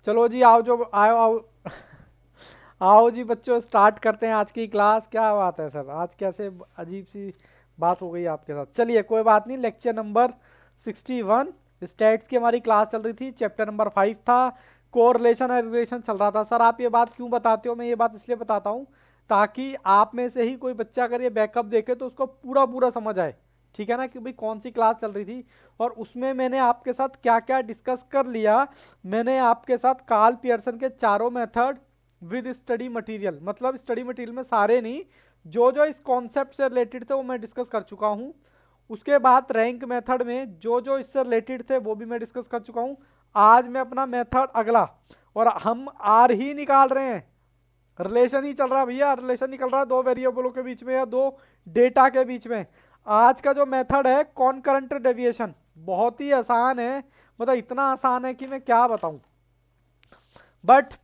चलो जी, आओ जो आओ आओ आओ जी बच्चों, स्टार्ट करते हैं आज की क्लास। क्या बात है सर, आज कैसे अजीब सी बात हो गई आपके साथ। चलिए कोई बात नहीं, लेक्चर नंबर 61 स्टैट्स की हमारी क्लास चल रही थी। चैप्टर नंबर 5 था, कोरिलेशन और रिलेशन चल रहा था। सर आप ये बात क्यों बताते हो? मैं ये बात इसलिए बताता हूँ ताकि आप में से ही कोई बच्चा अगर ये बैकअप देखे तो उसको पूरा पूरा समझ आए। ठीक है ना, कि भाई कौन सी क्लास चल रही थी और उसमें मैंने आपके साथ क्या क्या डिस्कस कर लिया। मैंने आपके साथ कार्ल पियर्सन के चारों मेथड विद स्टडी मटेरियल, मतलब स्टडी मटेरियल में सारे नहीं, जो जो इस कॉन्सेप्ट से रिलेटेड थे वो मैं डिस्कस कर चुका हूँ। उसके बाद रैंक मेथड में जो जो इससे रिलेटेड थे वो भी मैं डिस्कस कर चुका हूँ। आज मैं अपना मेथड अगला, और हम आर ही निकाल रहे हैं, रिलेशन ही चल रहा है भैया, रिलेशन निकल रहा है दो वेरिएबलों के बीच में या दो डेटा के बीच में। आज का जो मेथड है कॉनकरेंट डेविएशन, बहुत ही आसान है, मतलब इतना आसान है कि मैं क्या बताऊं। बट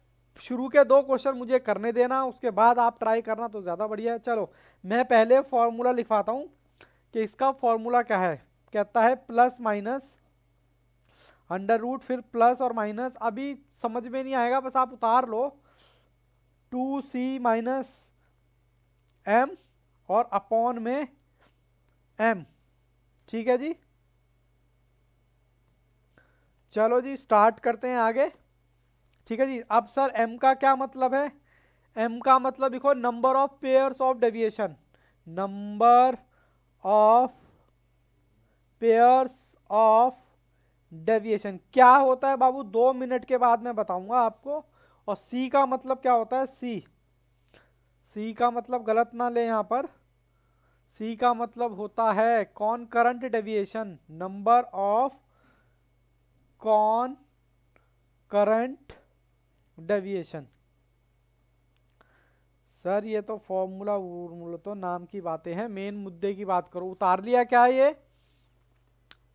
शुरू के दो क्वेश्चन मुझे करने देना, उसके बाद आप ट्राई करना तो ज़्यादा बढ़िया है। चलो मैं पहले फॉर्मूला लिखवाता हूँ कि इसका फॉर्मूला क्या है। कहता है प्लस माइनस अंडर रूट, फिर प्लस और माइनस, अभी समझ में नहीं आएगा, बस आप उतार लो, 2c माइनस एम और अपॉन में एम। ठीक है जी, चलो जी स्टार्ट करते हैं आगे। ठीक है जी, अब सर एम का क्या मतलब है? एम का मतलब लिखो number of pairs of deviation, number of pairs of deviation. क्या होता है बाबू, 2 मिनट के बाद मैं बताऊंगा आपको। और सी का मतलब क्या होता है? सी का मतलब गलत ना ले यहाँ पर, सी का मतलब होता है कॉनकरेंट deviation, number of concurrent deviation. Sir ये तो फॉर्मूला वॉर्मूला तो नाम की बातें हैं, मेन मुद्दे की बात करो। उतार लिया क्या ये?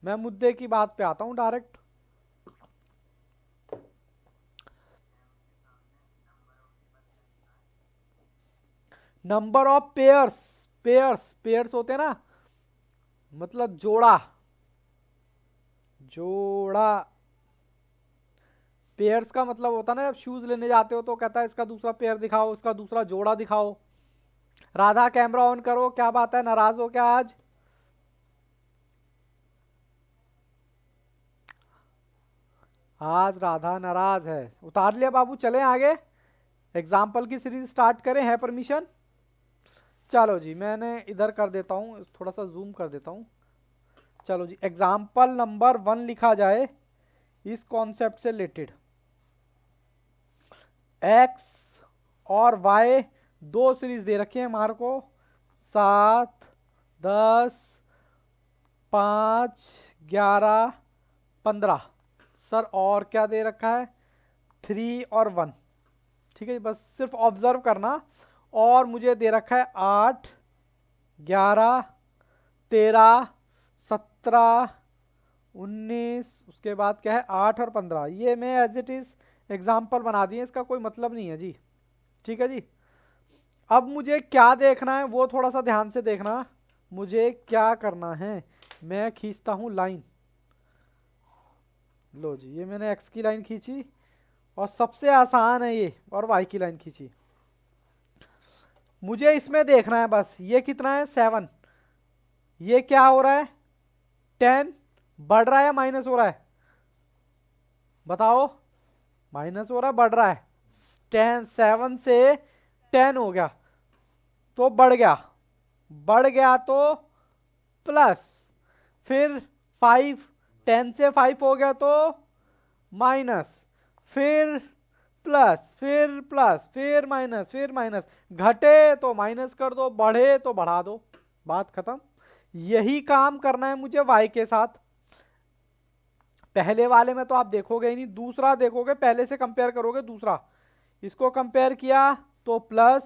मैं मुद्दे की बात पे आता हूँ direct. Number of pairs, pairs pairs होते हैं ना, मतलब जोड़ा, जोड़ा। पेयर्स का मतलब होता है ना, जब शूज लेने जाते हो तो कहता है इसका दूसरा पेयर दिखाओ, इसका दूसरा जोड़ा दिखाओ। राधा कैमरा ऑन करो, क्या बात है, नाराज हो क्या आज? आज राधा नाराज है। उतार लिया बाबू, चलें आगे, एग्जाम्पल की सीरीज स्टार्ट करें, है परमिशन? चलो जी मैंने इधर कर देता हूँ, थोड़ा सा जूम कर देता हूँ। चलो जी, एग्जाम्पल नंबर 1 लिखा जाए इस कॉन्सेप्ट से रिलेटेड। एक्स और वाई दो सीरीज दे रखी है हमारे को, 7, 10, 5, 11, 15। सर और क्या दे रखा है? 3 और 1। ठीक है, बस सिर्फ ऑब्जर्व करना। और मुझे दे रखा है 8, 11, 13, 17, 19, उसके बाद क्या है 8 और 15। ये मैं एज इट इज एग्जाम्पल बना दिए, इसका कोई मतलब नहीं है जी। ठीक है जी, अब मुझे क्या देखना है वो थोड़ा सा ध्यान से देखना। मुझे क्या करना है, मैं खींचता हूँ लाइन। लो जी, ये मैंने एक्स की लाइन खींची और सबसे आसान है ये, और वाई की लाइन खींची। मुझे इसमें देखना है बस, ये कितना है 7, ये क्या हो रहा है 10, बढ़ रहा है या माइनस हो रहा है? बताओ, माइनस हो रहा है बढ़ रहा है? 10, 7 से 10 हो गया तो बढ़ गया, बढ़ गया तो प्लस, फिर 5, 10 से 5 हो गया तो माइनस, फिर प्लस, फिर प्लस, फिर माइनस, फिर माइनस, घटे तो माइनस कर दो, बढ़े तो बढ़ा दो, बात खत्म। यही काम करना है मुझे वाई के साथ। पहले वाले में तो आप देखोगे ही नहीं, दूसरा देखोगे, पहले से कंपेयर करोगे दूसरा। इसको कंपेयर किया तो प्लस,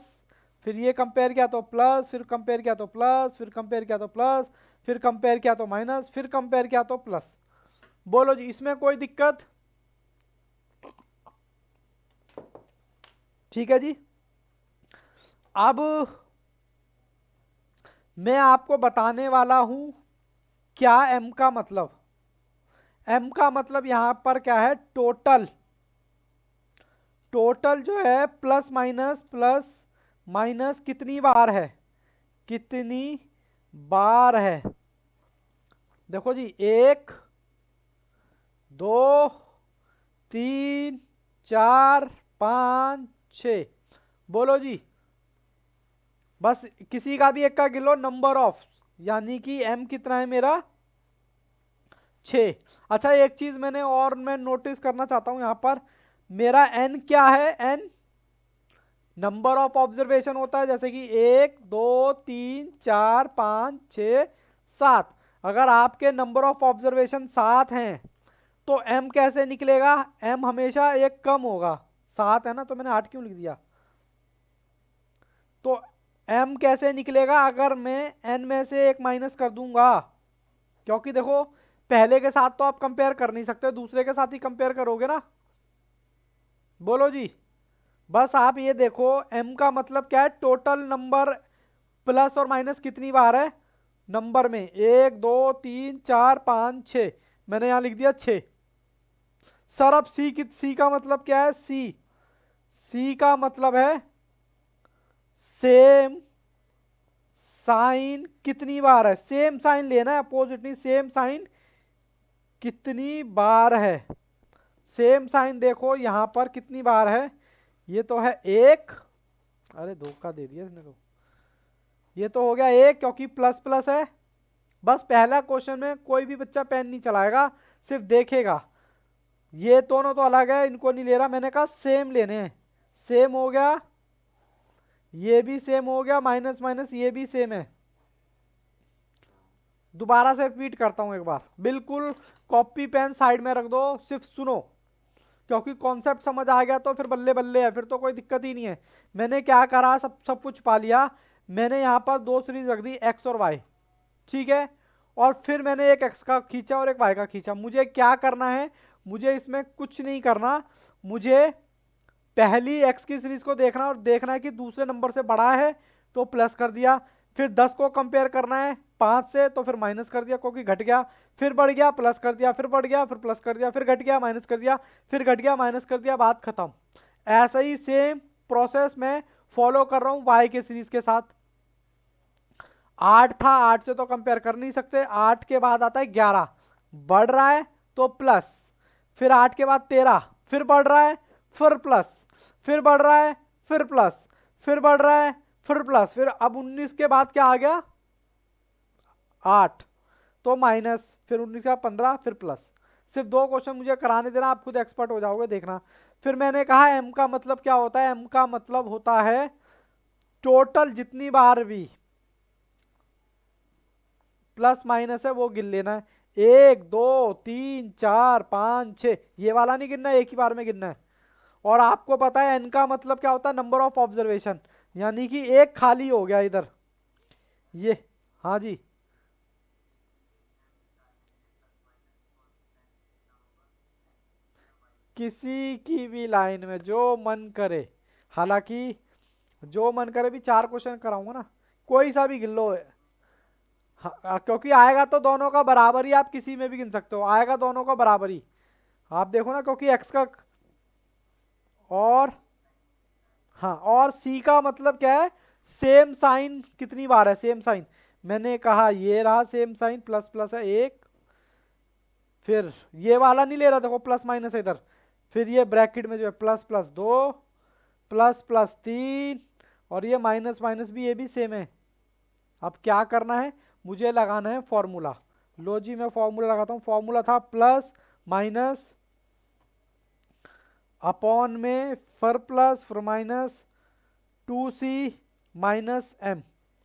फिर ये कंपेयर किया तो प्लस, फिर कंपेयर किया तो प्लस, फिर कंपेयर किया तो प्लस, फिर कंपेयर किया तो माइनस, फिर कंपेयर किया तो प्लस। बोलो जी, इसमें कोई दिक्कत? ठीक है जी, अब मैं आपको बताने वाला हूं क्या एम का मतलब। एम का मतलब यहां पर क्या है, टोटल, टोटल जो है प्लस माइनस कितनी बार है, कितनी बार है। देखो जी, 1 2 3 4 5 6, बोलो जी। बस किसी का भी एक का गिलो, नंबर ऑफ, यानी कि m कितना है मेरा 6। अच्छा, एक चीज मैंने और मैं नोटिस करना चाहता हूं यहां पर, मेरा n क्या है, n नंबर ऑफ ऑब्जर्वेशन होता है, जैसे कि 1 2 3 4 5 6 7। अगर आपके नंबर ऑफ ऑब्जर्वेशन 7 हैं तो m कैसे निकलेगा, m हमेशा एक कम होगा। 7 है ना, तो मैंने 8 क्यों लिख दिया। तो m कैसे निकलेगा, अगर मैं n में से एक माइनस कर दूंगा, क्योंकि देखो पहले के साथ तो आप कंपेयर कर नहीं सकते, दूसरे के साथ ही कंपेयर करोगे ना। बोलो जी। बस आप ये देखो, m का मतलब क्या है, टोटल नंबर प्लस और माइनस कितनी बार है नंबर में, 1 2 3 4 5 6, मैंने यहां लिख दिया 6। सर अब सी का मतलब क्या है, सी का मतलब है सेम साइन कितनी बार है, सेम साइन लेना है, अपोजिट नहीं, सेम साइन कितनी बार है। सेम साइन देखो यहां पर कितनी बार है, ये तो है 1, अरे धोखा दे दिया इसने तो, ये तो हो गया 1 क्योंकि प्लस प्लस है। बस पहला क्वेश्चन में कोई भी बच्चा पेन नहीं चलाएगा, सिर्फ देखेगा। ये दोनों तो अलग है, इनको नहीं ले रहा, मैंने कहा सेम लेने हैं। सेम हो गया, ये भी सेम हो गया, माइनस माइनस ये भी सेम है। दोबारा से रिपीट करता हूं एक बार, बिल्कुल कॉपी पेन साइड में रख दो, सिर्फ सुनो, क्योंकि कॉन्सेप्ट समझ आ गया तो फिर बल्ले बल्ले है, फिर तो कोई दिक्कत ही नहीं है। मैंने क्या करा, सब कुछ पा लिया। मैंने यहाँ पर दो सीरीज रख दी, एक्स और वाई, ठीक है। और फिर मैंने एक एक्स का खींचा और एक वाई का खींचा। मुझे क्या करना है, मुझे इसमें कुछ नहीं करना, मुझे पहली एक्स की सीरीज को देखना और देखना है कि दूसरे नंबर से बड़ा है तो प्लस कर दिया। फिर 10 को कंपेयर करना है 5 से, तो फिर माइनस कर दिया क्योंकि घट गया। फिर बढ़ गया, प्लस कर दिया, फिर बढ़ गया, फिर प्लस कर दिया, फिर घट गया, माइनस कर दिया, फिर घट गया, माइनस कर दिया, बात खत्म। ऐसा ही सेम प्रोसेस में फॉलो कर रहा हूं वाई के सीरीज के साथ। 8 था, 8 से तो कंपेयर कर नहीं सकते, 8 के बाद आता है 11, बढ़ रहा है तो प्लस, फिर 8 के बाद 13, फिर बढ़ रहा है, फिर प्लस, फिर बढ़ रहा है, फिर प्लस, फिर बढ़ रहा है, फिर प्लस, फिर अब 19 के बाद क्या आ गया 8, तो माइनस, फिर 19 का 15, फिर प्लस। सिर्फ 2 क्वेश्चन मुझे कराने देना, आप खुद एक्सपर्ट हो जाओगे, देखना। फिर मैंने कहा m का मतलब क्या होता है, m का मतलब होता है टोटल जितनी बार भी प्लस माइनस है वो गिन लेना है। 1 2 3 4 5 6, ये वाला नहीं गिनना है, एक ही बार में गिनना है। और आपको पता है n का मतलब क्या होता है, नंबर ऑफ ऑब्जर्वेशन, यानी कि एक खाली हो गया इधर ये। हाँ जी, किसी की भी लाइन में जो मन करे, हालांकि जो मन करे भी 4 क्वेश्चन कराऊंगा ना, कोई सा भी गिन लो। हाँ, क्योंकि आएगा तो दोनों का बराबर ही, आप किसी में भी गिन सकते हो, आएगा दोनों का बराबर ही। आप देखो ना, क्योंकि एक्स का, और हाँ, और सी का मतलब क्या है, सेम साइन कितनी बार है, सेम साइन। मैंने कहा ये रहा सेम साइन, प्लस प्लस है 1, फिर ये वाला नहीं ले रहा, देखो प्लस माइनस है इधर, फिर ये ब्रैकेट में जो है प्लस प्लस 2, प्लस प्लस 3, और ये माइनस माइनस भी, ये भी सेम है। अब क्या करना है, मुझे लगाना है फॉर्मूला। लो जी, मैं फॉर्मूला लगाता हूँ। फॉर्मूला था प्लस माइनस अपॉन में फिर प्लस फिर minus 2c minus m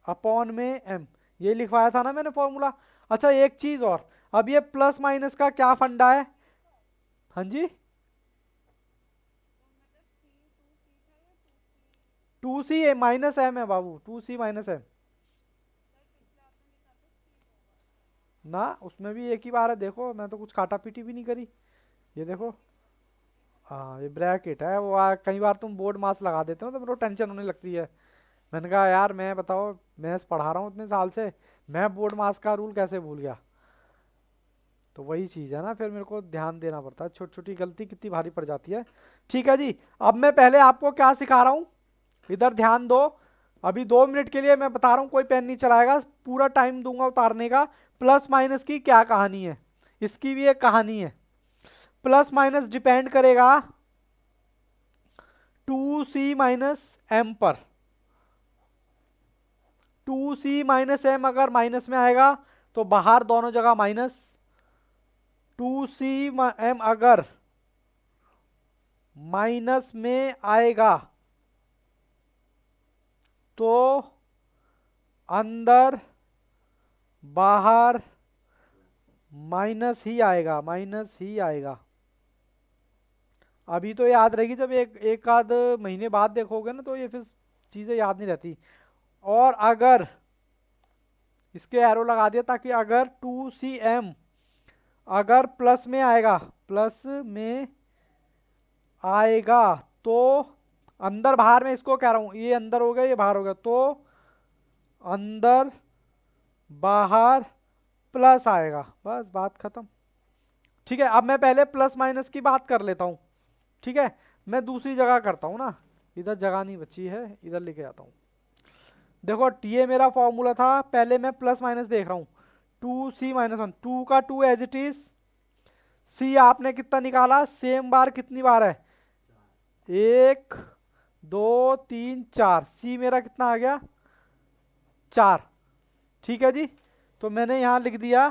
upon में m, ये लिखवाया था ना मैंने फॉर्मूला। अच्छा, एक चीज और, अब ये प्लस माइनस का क्या फंडा है। हाँ जी, 2c माइनस m है बाबू, 2c माइनस m ना, उसमें भी एक ही बार है। देखो मैं तो कुछ काटा पीटी भी नहीं करी, ये देखो। हाँ, ये ब्रैकेट है वो, कई बार तुम बोर्ड मास लगा देते हो तो मेरे को टेंशन होने लगती है। मैंने कहा यार, मैं बताओ, मैं पढ़ा रहा हूँ इतने साल से, मैं बोर्ड मास का रूल कैसे भूल गया। तो वही चीज़ है ना, फिर मेरे को ध्यान देना पड़ता है, छोटी छोटी गलती कितनी भारी पड़ जाती है। ठीक है जी, अब मैं पहले आपको क्या सिखा रहा हूँ, इधर ध्यान दो। अभी 2 मिनट के लिए मैं बता रहा हूँ, कोई पेन नहीं चलाएगा, पूरा टाइम दूंगा उतारने का। प्लस माइनस की क्या कहानी है, इसकी भी एक कहानी है। प्लस माइनस डिपेंड करेगा 2c माइनस एम पर। 2c माइनस एम अगर माइनस में आएगा तो बाहर दोनों जगह माइनस। 2c एम अगर माइनस में आएगा तो अंदर बाहर माइनस ही आएगा, माइनस ही आएगा। अभी तो याद रहेगी, जब एक आध महीने बाद देखोगे ना तो ये फिर चीज़ें याद नहीं रहती। और अगर इसके एरो लगा दिया ताकि अगर 2cm अगर प्लस में आएगा, प्लस में आएगा तो अंदर बाहर में इसको कह रहा हूं, ये अंदर हो गया ये बाहर हो गया, तो अंदर बाहर प्लस आएगा, बस बात खत्म। ठीक है, अब मैं पहले प्लस माइनस की बात कर लेता हूं। ठीक है, मैं दूसरी जगह करता हूं ना, इधर जगह नहीं बची है, इधर लेके आता हूं। देखो ये मेरा फॉर्मूला था, पहले मैं प्लस माइनस देख रहा हूं। 2c माइनस 1, 2 का 2 एज इट इज। c आपने कितना निकाला, सेम बार कितनी बार है, 1 2 3 4, c मेरा कितना आ गया 4। ठीक है जी, तो मैंने यहां लिख दिया,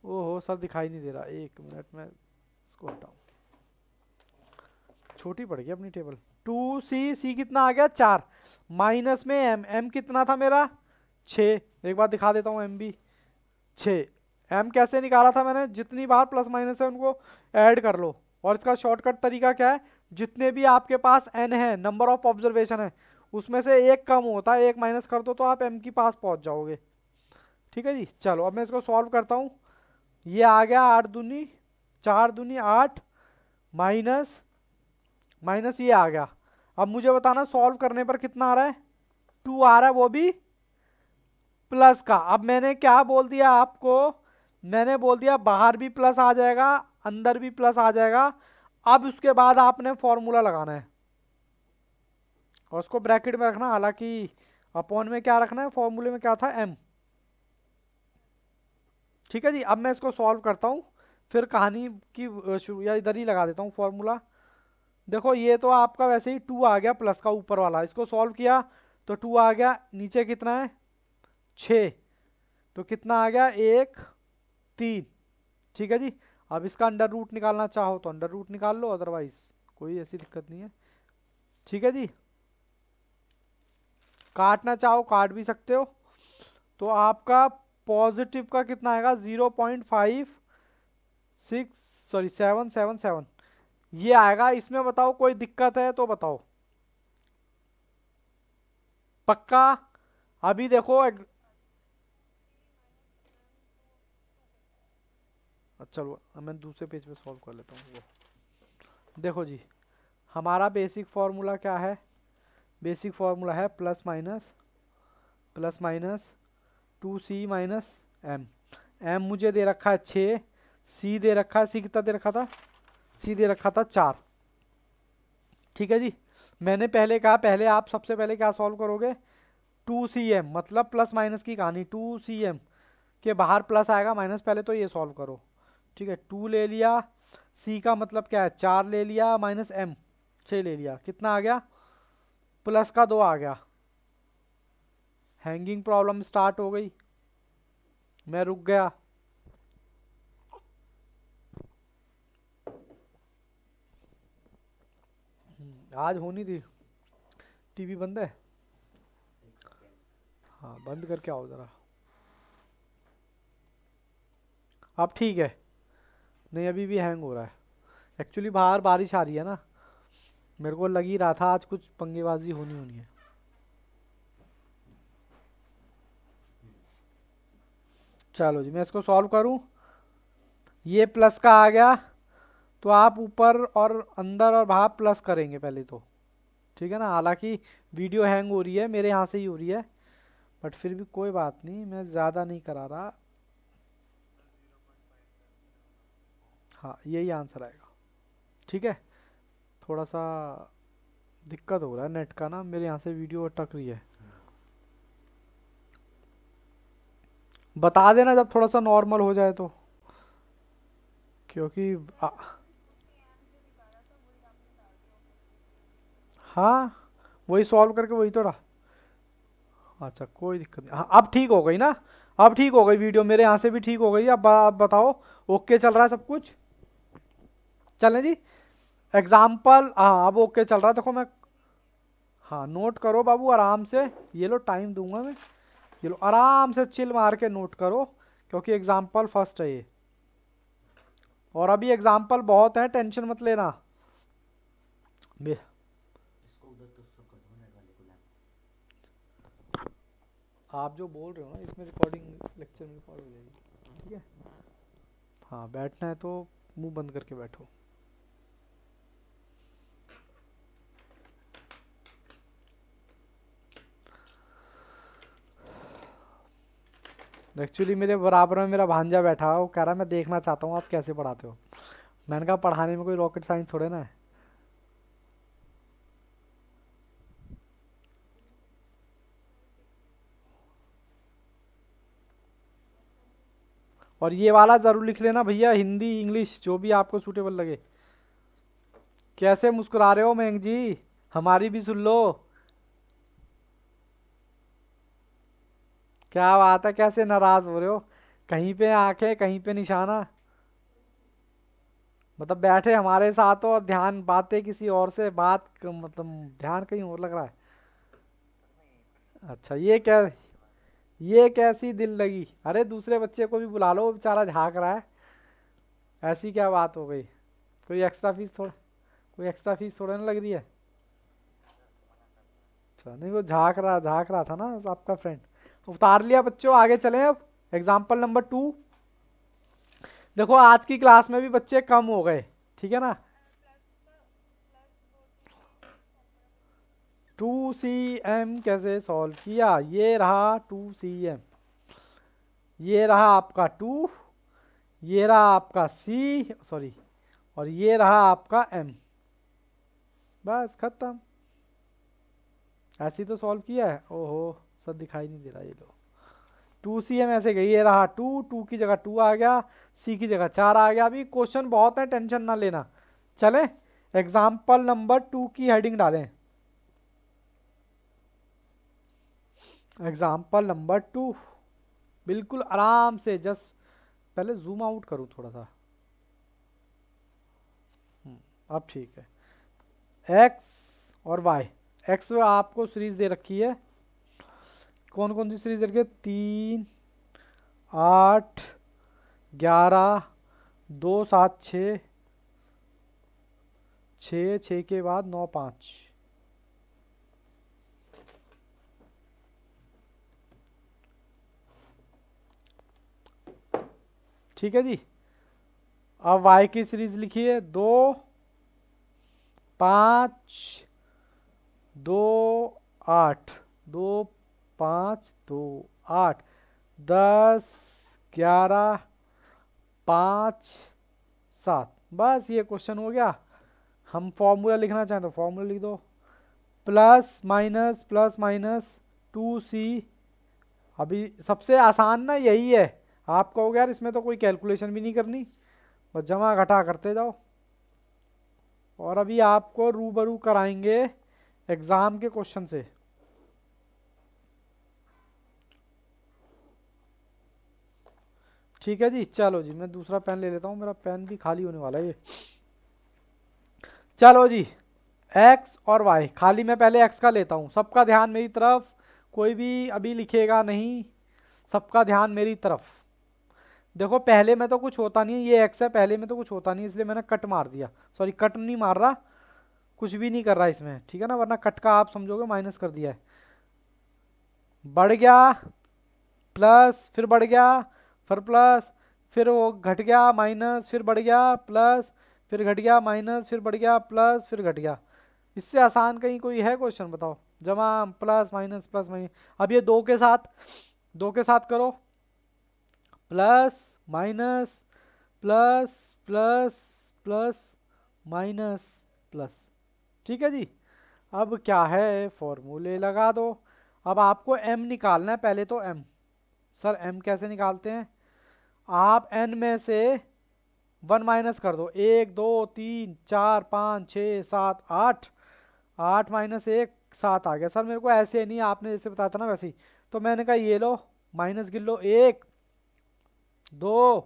ओहो सर दिखाई नहीं दे रहा, 1 मिनट में इसको हटाऊं, छोटी पड़ गई अपनी टेबल। 2c कितना आ गया 4, माइनस में m कितना था मेरा 6। एक बार दिखा देता हूँ, m भी 6। m कैसे निकाला था मैंने, जितनी बार प्लस माइनस है उनको ऐड कर लो। और इसका शॉर्टकट तरीका क्या है, जितने भी आपके पास n है, नंबर ऑफ ऑब्जर्वेशन है, उसमें से एक कम होता है, एक माइनस कर दो तो आप m के पास पहुंच जाओगे। ठीक है जी, चलो अब मैं इसको सॉल्व करता हूँ। ये आ गया 8 दूनी 4 दूनी 8 माइनस माइनस ये आ गया। अब मुझे बताना सॉल्व करने पर कितना आ रहा है, 2 आ रहा है, वो भी प्लस का। अब मैंने क्या बोल दिया आपको, मैंने बोल दिया बाहर भी प्लस आ जाएगा, अंदर भी प्लस आ जाएगा। अब उसके बाद आपने फॉर्मूला लगाना है और उसको ब्रैकेट में रखना, हालांकि अपॉन में क्या रखना है, फॉर्मूले में क्या था m। ठीक है जी, अब मैं इसको सॉल्व करता हूँ, फिर कहानी की या इधर ही लगा देता हूँ फॉर्मूला। देखो ये तो आपका वैसे ही 2 आ गया प्लस का ऊपर वाला, इसको सॉल्व किया तो 2 आ गया, नीचे कितना है 6, तो कितना आ गया 1 3। ठीक है जी, अब इसका अंडर रूट निकालना चाहो तो अंडर रूट निकाल लो, अदरवाइज कोई ऐसी दिक्कत नहीं है। ठीक है जी, काटना चाहो काट भी सकते हो। तो आपका पॉजिटिव का कितना आएगा 777 ये आएगा। इसमें बताओ कोई दिक्कत है तो बताओ, पक्का। अभी देखो चलो मैं दूसरे पेज पे सॉल्व कर लेता हूँ। वो देखो जी, हमारा बेसिक फॉर्मूला क्या है, बेसिक फॉर्मूला है plus minus 2c minus m मुझे दे रखा है 6, c दे रखा है, c कितना दे रखा था, c दे रखा था 4। ठीक है जी, मैंने पहले कहा, पहले आप सबसे पहले क्या सॉल्व करोगे, 2cm मतलब प्लस माइनस की कहानी, 2cm के बाहर प्लस आएगा माइनस, पहले तो ये सॉल्व करो। ठीक है, 2 ले लिया, c का मतलब क्या है 4 ले लिया, माइनस m 6 ले लिया, कितना आ गया प्लस का 2 आ गया। हैंगिंग प्रॉब्लम स्टार्ट हो गई, मैं रुक गया। आज होनी थी, टीवी बंद है, हाँ बंद करके आओ जरा। अब ठीक है, नहीं अभी भी हैंग हो रहा है, एक्चुअली बाहर बारिश आ रही है ना, मेरे को लग ही रहा था आज कुछ पंगेबाजी होनी है। चलो जी, मैं इसको सॉल्व करूं, ये प्लस का आ गया तो आप ऊपर और अंदर और बाहर प्लस करेंगे पहले तो। ठीक है ना, हालांकि वीडियो हैंग हो रही है, मेरे यहाँ से ही हो रही है, बट फिर भी कोई बात नहीं, मैं ज़्यादा नहीं करा रहा। हाँ यही आंसर आएगा। ठीक है, थोड़ा सा दिक्कत हो रहा है नेट का ना, मेरे यहाँ से वीडियो अटक रही है। बता देना जब थोड़ा सा नॉर्मल हो जाए तो, क्योंकि हाँ वही सॉल्व करके वही तो रहा। अच्छा कोई दिक्कत नहीं, हाँ अब ठीक हो गई ना, अब ठीक हो गई वीडियो, मेरे यहाँ से भी ठीक हो गई। अब आप बताओ, ओके चल रहा है सब कुछ? चलें जी, एग्जाम्पल, हाँ अब ओके चल रहा है। देखो मैं, हाँ नोट करो बाबू आराम से, ये लो टाइम दूंगा मैं, ये लो आराम से चिल मार के नोट करो, क्योंकि एग्जाम्पल फर्स्ट है ये, और अभी एग्जाम्पल बहुत है, टेंशन मत लेना। आप जो बोल रहे हो ना इसमें रिकॉर्डिंग लेक्चर में रिकॉर्ड हो जाएगी, ठीक है? हाँ बैठना है तो मुंह बंद करके बैठो। एक्चुअली मेरे बराबर में मेरा भांजा बैठा है, वो कह रहा है मैं देखना चाहता हूँ आप कैसे पढ़ाते हो। मैंने कहा पढ़ाने में कोई रॉकेट साइंस थोड़े ना है। और ये वाला जरूर लिख लेना भैया, हिंदी इंग्लिश जो भी आपको सूटेबल लगे। कैसे मुस्कुरा रहे हो मयंक जी, हमारी भी सुन लो। क्या बात है, कैसे नाराज हो रहे हो? कहीं पे आंखें कहीं पे निशाना, मतलब बैठे हमारे साथ हो और ध्यान बातें किसी और से मतलब ध्यान कहीं और लग रहा है। अच्छा ये कैसी दिल लगी? अरे दूसरे बच्चे को भी बुला लो, वो बेचारा झांक रहा है। ऐसी क्या बात हो गई? कोई एक्स्ट्रा फीस थोड़ा, कोई एक्स्ट्रा फीस थोड़ा ना लग रही है? अच्छा नहीं, वो झांक रहा था ना आपका फ्रेंड। उतार लिया बच्चों, आगे चलें अब। Example number 2। देखो आज की क्लास में भी बच्चे कम हो गए, ठीक है ना? 2cm कैसे सॉल्व किया? ये रहा 2cm, ये रहा आपका 2, ये रहा आपका c, सॉरी, और ये रहा आपका m। बस खत्म, ऐसे ही तो सॉल्व किया है। ओहो सर दिखाई नहीं दे रहा, ये लो 2cm ऐसे गई, ये रहा 2, 2 की जगह 2 आ गया, c की जगह 4 आ गया। अभी क्वेश्चन बहुत है, टेंशन ना लेना। चले एग्जाम्पल नंबर 2 की हेडिंग डालें। एग्जाम्पल नंबर 2, बिल्कुल आराम से, जस्ट पहले जूम आउट करूँ थोड़ा सा। अब ठीक है। एक्स और वाई, एक्स में आपको सीरीज दे रखी है, कौन कौन सी सीरीज दे रखी है? 3, 8, 11, 2, 7, 6, 6, 6 के बाद 9, 5। ठीक है जी। अब y की सीरीज लिखिए, 2, 5, 2, 8, 2, 5, 2, 8, 10, 11, 5, 7। बस ये क्वेश्चन हो गया। हम फॉर्मूला लिखना चाहें तो फॉर्मूला लिख दो, प्लस माइनस 2c। अभी सबसे आसान ना यही है। आप कहोगे यार इसमें तो कोई कैलकुलेशन भी नहीं करनी, बस जमा घटा करते जाओ। और अभी आपको रूबरू कराएंगे एग्जाम के क्वेश्चन से। ठीक है जी, चलो जी मैं दूसरा पेन ले लेता हूँ, मेरा पेन भी खाली होने वाला है ये। चलो जी, x और y, खाली मैं पहले x का लेता हूँ। सबका ध्यान मेरी तरफ, कोई भी अभी लिखेगा नहीं, सबका ध्यान मेरी तरफ। देखो पहले में तो कुछ होता नहीं है, ये x है, पहले में तो कुछ होता नहीं, इसलिए मैंने कट मार दिया। सॉरी कट नहीं मार रहा, कुछ भी नहीं कर रहा इसमें, ठीक है ना? वरना कट का आप समझोगे माइनस कर दिया है। बढ़ गया प्लस, फिर बढ़ गया, फिर प्लस, फिर वो घट गया माइनस, फिर बढ़ गया प्लस, फिर घट गया माइनस, फिर बढ़ गया प्लस, फिर घट गया। इससे आसान कहीं कोई है क्वेश्चन? बताओ। जमा प्लस माइनस। अब ये दो के साथ करो, plus minus plus plus plus minus plus. ठीक है जी। अब क्या है, फॉर्मूले लगा दो। अब आपको m निकालना है, पहले तो m। सर m कैसे निकालते हैं? आप n में से 1 माइनस कर दो। 1 2 3 4 5 6 7 8। 8 माइनस 1 7 आ गया। सर मेरे को ऐसे नहीं, आपने जैसे बताया था ना वैसे ही। तो मैंने कहा ये लो, माइनस गिन लो। 1 2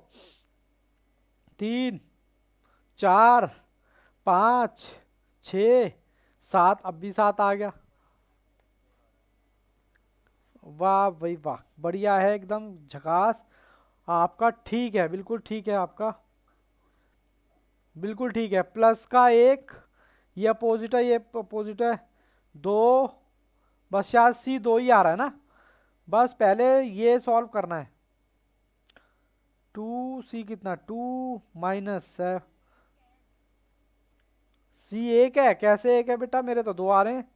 3 4 5 6 7। अब भी 7 आ गया। वाह भाई वाह, बढ़िया है एकदम झकास। आपका ठीक है, बिल्कुल ठीक है आपका, बिल्कुल ठीक है। प्लस का 1, ये अपोजिट है, ये अपोजिट है। 2, बस शायद सी 2 ही आ रहा है ना। बस पहले ये सॉल्व करना है। 2 सी कितना, 2 माइनस सी 1 है। कैसे 1 है बेटा, मेरे तो 2 आ रहे हैं।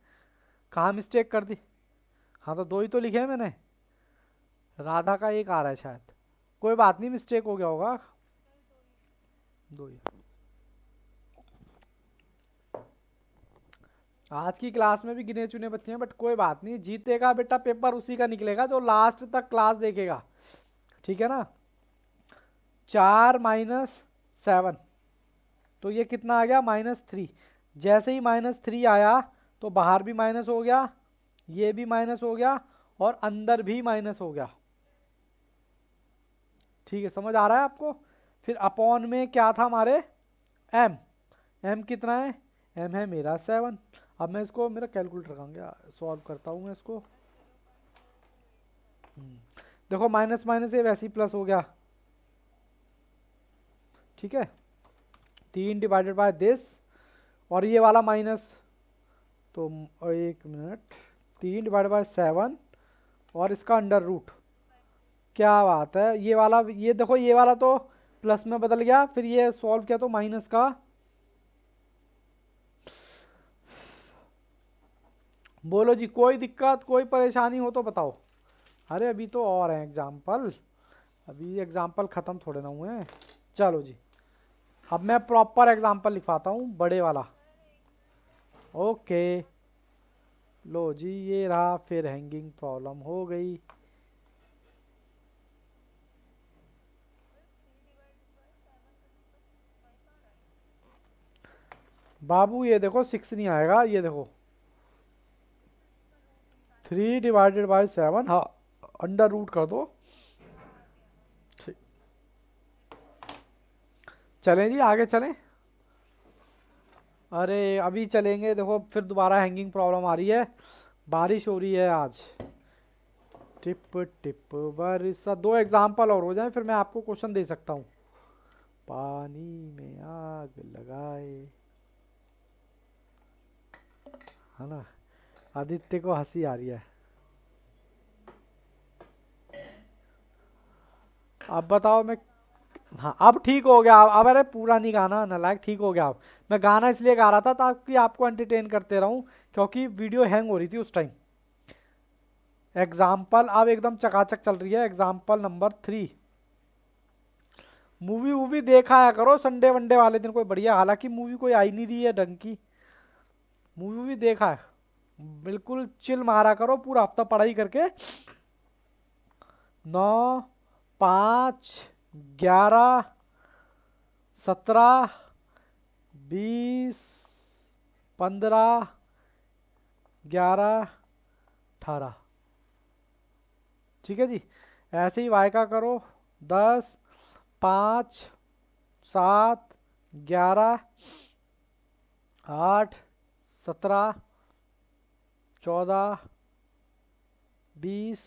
कहाँ मिस्टेक कर दी? हाँ तो 2 ही तो लिखे हैं मैंने। राधा का 1 आ रहा है शायद। कोई बात नहीं, मिस्टेक हो गया होगा। 2 ही। आज की क्लास में भी गिने चुने बच्चे हैं, बट कोई बात नहीं, जीतेगा बेटा पेपर उसी का निकलेगा जो लास्ट तक क्लास देखेगा। ठीक है ना। 4 माइनस 7, तो ये कितना आ गया, -3। जैसे ही -3 आया तो बाहर भी माइनस हो गया, ये भी माइनस हो गया, और अंदर भी माइनस हो गया। ठीक है, समझ आ रहा है आपको? फिर अपॉन में क्या था हमारे, m। m कितना है, m है मेरा 7। अब मैं इसको, मेरा कैलकुलेटर कहाँ गया, सॉल्व करता हूँ मैं इसको। देखो माइनस माइनस ये वैसे ही प्लस हो गया। ठीक है, 3 डिवाइडेड बाय दिस, और ये वाला माइनस, तो 1 मिनट, 3 डिवाइडेड बाय 7 और इसका अंडर रूट। क्या बात है, ये वाला, ये देखो ये वाला तो प्लस में बदल गया, फिर ये सॉल्व किया तो माइनस का। बोलो जी, कोई दिक्कत कोई परेशानी हो तो बताओ। अरे अभी तो और है एग्जाम्पल, अभी एग्जाम्पल ख़त्म थोड़े ना हुए हैं। चलो जी, अब मैं प्रॉपर एग्जाम्पल लिखवाता हूँ, बड़े वाला। ओके, लो जी ये रहा, फिर हैंगिंग प्रॉब्लम हो गई। बाबू ये देखो 6 नहीं आएगा, ये देखो 3 डिवाइडेड बाय 7, हाँ अंडर रूट कर दो। ठीक, चलें जी आगे चलें। अरे अभी चलेंगे, देखो फिर दोबारा हैंगिंग प्रॉब्लम आ रही है। बारिश हो रही है आज, टिप टिप बरसा। 2 एग्जाम्पल और हो जाए फिर मैं आपको क्वेश्चन दे सकता हूँ। पानी में आग लगाए, है ना। आदित्य को हंसी आ रही है। अब बताओ मैं, हाँ अब ठीक हो गया। अब अरे पूरा नहीं गाना नालायक, ठीक हो गया अब। मैं गाना इसलिए गा रहा था ताकि आपको एंटरटेन करते रहूं, क्योंकि वीडियो हैंग हो रही थी उस टाइम। एग्जाम्पल अब एकदम चकाचक चल रही है। Example number 3। मूवी वूवी देखा है करो संडे वनडे वाले दिन कोई बढ़िया, हालांकि मूवी कोई आई नहीं रही है ढंग की। मूवी वूवी देखा है, बिल्कुल चिल मारा करो पूरा हफ्ता पढ़ाई करके। 9 5 11 17 20 15 11 18। ठीक है जी, ऐसे ही वाई का करो। 10 5 7 11 8 17 14 20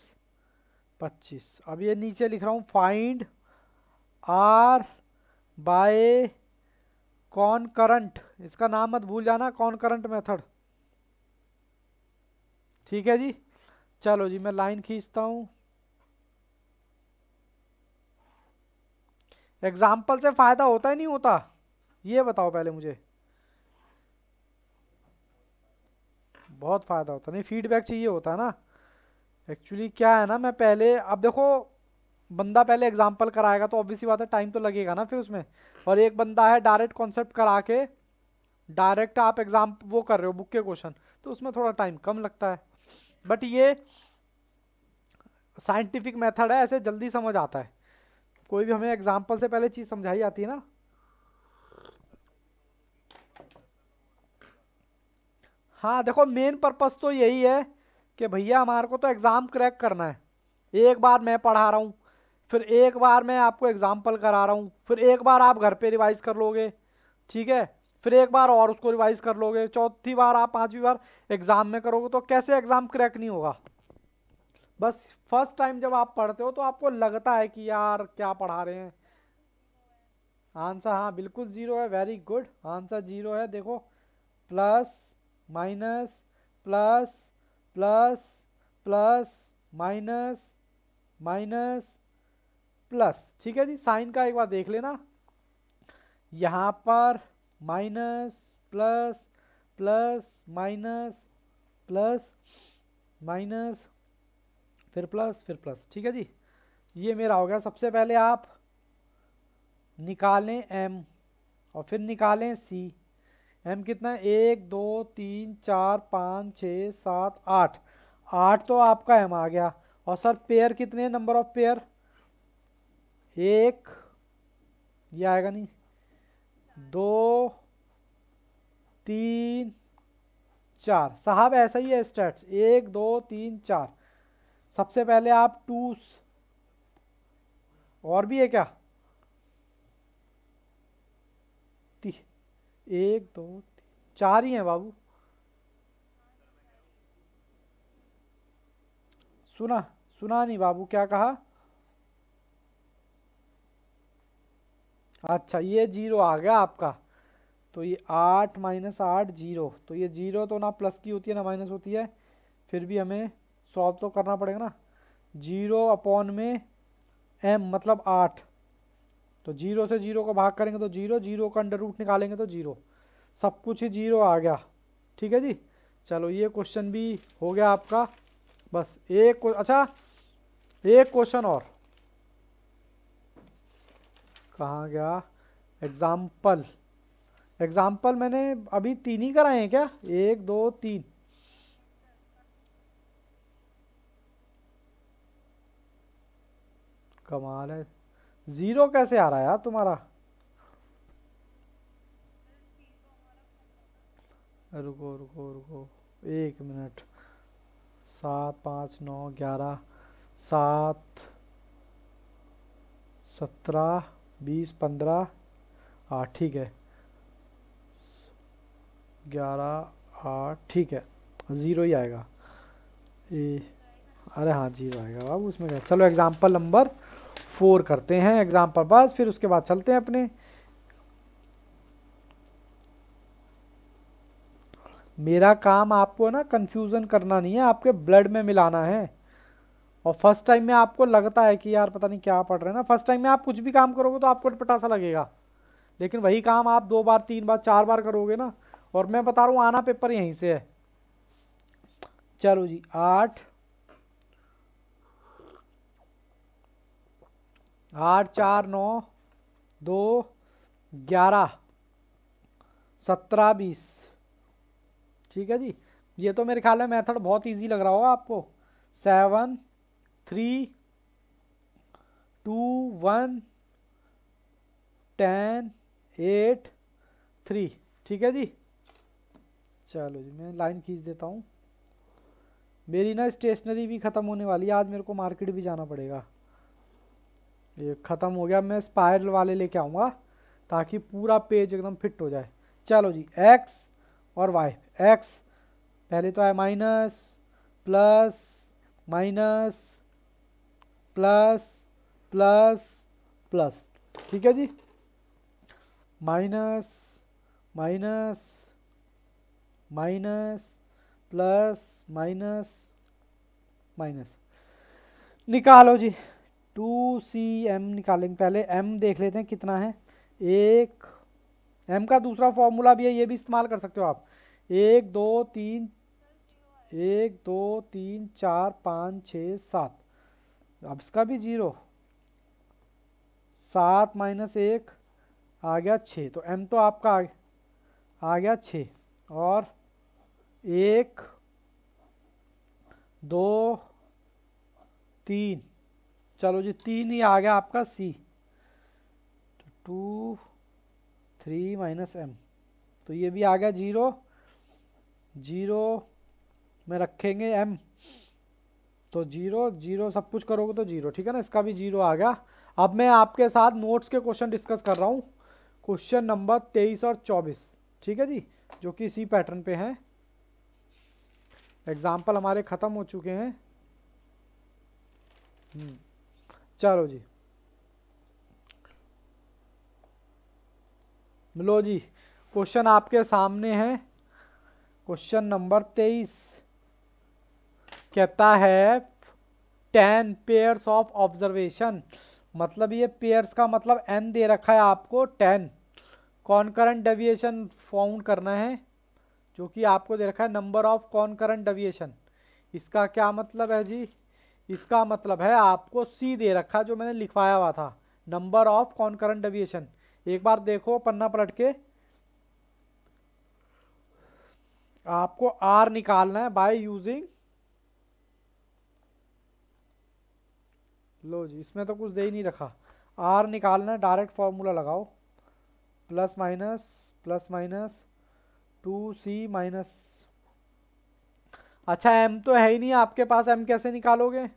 25। अब ये नीचे लिख रहा हूँ, फाइंड आर बाय कॉनकरंट। इसका नाम मत भूल जाना, कॉनकरंट मेथड। ठीक है जी, चलो जी मैं लाइन खींचता हूँ। एग्जाम्पल से फायदा होता है नहीं होता, ये बताओ पहले मुझे। बहुत फायदा होता, नहीं फीडबैक चाहिए होता है ना। एक्चुअली क्या है ना, मैं पहले, अब देखो बंदा पहले एग्जाम्पल कराएगा तो ऑब्वियसली बात है टाइम तो लगेगा ना फिर उसमें, और एक बंदा है डायरेक्ट कॉन्सेप्ट करा के डायरेक्ट आप एग्जाम वो कर रहे हो बुक के क्वेश्चन, तो उसमें थोड़ा टाइम कम लगता है। बट ये साइंटिफिक मेथड है, ऐसे जल्दी समझ आता है। कोई भी हमें एग्जाम्पल से पहले चीज़ समझाई जाती है ना। हाँ देखो, मेन पर्पस तो यही है कि भैया हमारे को तो एग्ज़ाम क्रैक करना है। एक बार मैं पढ़ा रहा हूँ, फिर एक बार मैं आपको एग्जाम्पल करा रहा हूँ, फिर एक बार आप घर पे रिवाइज कर लोगे, ठीक है, फिर एक बार और उसको रिवाइज कर लोगे, चौथी बार आप पांचवी बार एग्जाम में करोगे, तो कैसे एग्जाम क्रैक नहीं होगा। बस फर्स्ट टाइम जब आप पढ़ते हो तो आपको लगता है कि यार क्या पढ़ा रहे हैं। आंसर हाँ बिल्कुल जीरो है, वेरी गुड, आंसर जीरो है। देखो, plus minus plus plus plus minus minus plus, ठीक है जी। साइन का एक बार देख लेना, यहाँ पर minus plus plus minus plus minus फिर प्लस, ठीक है जी। ये मेरा हो गया। सबसे पहले आप निकालें m और फिर निकालें c। m कितना है, 1 2 3 4 5 6 7 8, 8 तो आपका m आ गया। और सर पेयर कितने, नंबर ऑफ पेयर एक, ये आएगा नहीं, 2 3 4, साहब ऐसा ही है स्टेट्स, 1 2 3 4। सबसे पहले आप टू, और भी है क्या, 1 2 3 4 ही है बाबू। सुना, सुना नहीं बाबू, क्या कहा। अच्छा ये जीरो आ गया आपका, तो ये 8 - 8 जीरो, तो ये जीरो तो ना प्लस की होती है ना माइनस होती है, फिर भी हमें सॉल्व तो करना पड़ेगा ना। जीरो अपॉन में m मतलब 8, तो जीरो से जीरो को भाग करेंगे तो जीरो, जीरो का अंडर रूट निकालेंगे तो जीरो, सब कुछ ही जीरो आ गया, ठीक है जी। चलो ये क्वेश्चन भी हो गया आपका। बस एक अच्छा, एक क्वेश्चन और, कहाँ गया एग्जाम्पल। एग्जाम्पल मैंने अभी 3 ही कराए हैं क्या, 1 2 3। कमाल है, जीरो कैसे आ रहा है यार तुम्हारा। रुको रुको रुको, 1 मिनट। 7 5 9 11, 7 17 20 15, हाँ ठीक है, 11 8, ठीक है, ज़ीरो ही आएगा। ए, अरे हाँ जीरो आएगा बाबू, उसमें क्या। चलो एग्जाम्पल नंबर 4 करते हैं एग्जाम्पल, बस फिर उसके बाद चलते हैं अपने। मेरा काम आपको ना कंफ्यूजन करना नहीं है, आपके ब्लड में मिलाना है। और फर्स्ट टाइम में आपको लगता है कि यार पता नहीं क्या पढ़ रहे हैं ना, फर्स्ट टाइम में आप कुछ भी काम करोगे तो आपको पटासा लगेगा, लेकिन वही काम आप 2 बार 3 बार 4 बार करोगे ना, और मैं बता रहा हूँ आना पेपर यहीं से है। चलो जी, 8 8 4 9 2 11 17 20, ठीक है जी। ये तो मेरे ख्याल में मेथड बहुत इजी लग रहा होगा आपको। 7 3 2 1 10 8 3, ठीक है जी। चलो जी, मैं लाइन खींच देता हूँ, मेरी ना स्टेशनरी भी ख़त्म होने वाली है, आज मेरे को मार्केट भी जाना पड़ेगा। ये ख़त्म हो गया, मैं स्पाइरल वाले लेके आऊँगा ताकि पूरा पेज एकदम फिट हो जाए। चलो जी, एक्स और वाई। एक्स पहले तो है minus plus minus plus plus plus, ठीक है जी। Minus minus minus plus minus minus, निकालो जी। 2cm निकालेंगे, पहले m देख लेते हैं कितना है। एक m का दूसरा फॉर्मूला भी है, ये भी इस्तेमाल कर सकते हो आप। 1 2 3 4 5 6 7, अब इसका भी जीरो, 7 माइनस 1 आ गया 6। तो m तो आपका आ गया 6 और 1 2 3, चलो जी 3 ही आ गया आपका c। 2 3 माइनस m, तो ये भी आ गया 0 0 में रखेंगे m, तो 0 0 सब कुछ करोगे तो 0, ठीक है ना, इसका भी 0 आ गया। अब मैं आपके साथ नोट्स के क्वेश्चन डिस्कस कर रहा हूँ, क्वेश्चन नंबर 23 और 24, ठीक है जी, जो कि इसी पैटर्न पे हैं। एग्जाम्पल हमारे ख़त्म हो चुके हैं। चलो जी, लो जी, क्वेश्चन आपके सामने है। क्वेश्चन नंबर 23 कहता है 10 पेयर्स ऑफ ऑब्जर्वेशन, मतलब ये पेयर्स का मतलब n दे रखा है आपको 10, कॉनकरेंट डेविएशन फाउंड करना है, जो कि आपको दे रखा है नंबर ऑफ कॉनकरेंट डेविएशन। इसका क्या मतलब है जी? इसका मतलब है आपको c दे रखा, जो मैंने लिखवाया हुआ था, नंबर ऑफ कॉनकरेंट डेविएशन। एक बार देखो पन्ना पलट के, आपको r निकालना है बाय यूजिंग, लो जी इसमें तो कुछ दे ही नहीं रखा, r निकालना है, डायरेक्ट फॉर्मूला लगाओ, प्लस माइनस 2c माइनस, अच्छा m तो है ही नहीं आपके पास, m कैसे निकालोगे?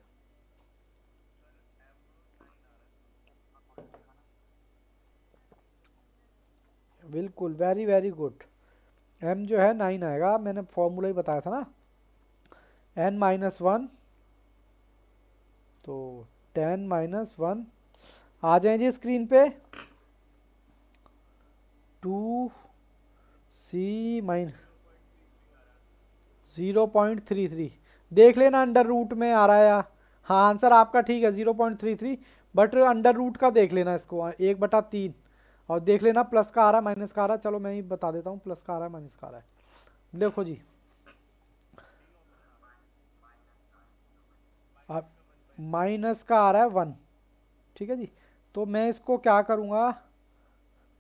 बिल्कुल, वेरी वेरी गुड, m जो है 9 आएगा, मैंने फॉर्मूला ही बताया था ना, n माइनस 1, तो 10 माइनस 1 आ जाए जी स्क्रीन पे, 2c माइनस 0.33, देख लेना अंडर रूट में आ रहा है या, हाँ आंसर आपका ठीक है 0.33, बट अंडर रूट का देख लेना इसको 1/3, और देख लेना प्लस का आ रहा है माइनस का आ रहा है, चलो मैं ही बता देता हूँ, प्लस का आ रहा है माइनस का आ रहा है। देखो जी, अब माइनस का आ रहा है 1, ठीक है जी, तो मैं इसको क्या करूँगा,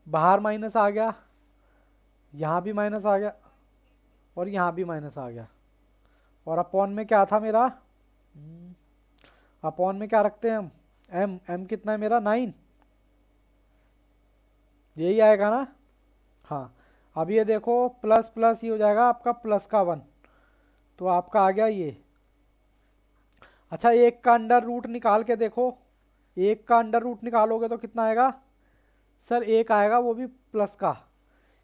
बाहर माइनस आ गया, यहाँ भी माइनस आ गया, और यहाँ भी माइनस आ गया, और अपॉन में क्या था मेरा, अपॉन में क्या रखते हैं हम, m कितना है मेरा 9, यही आएगा ना, हाँ। अब ये देखो प्लस प्लस ही हो जाएगा आपका प्लस का 1, तो आपका आ गया ये। अच्छा एक का अंडर रूट निकाल के देखो, एक का अंडर रूट निकालोगे तो कितना आएगा सर, एक आएगा वो भी प्लस का,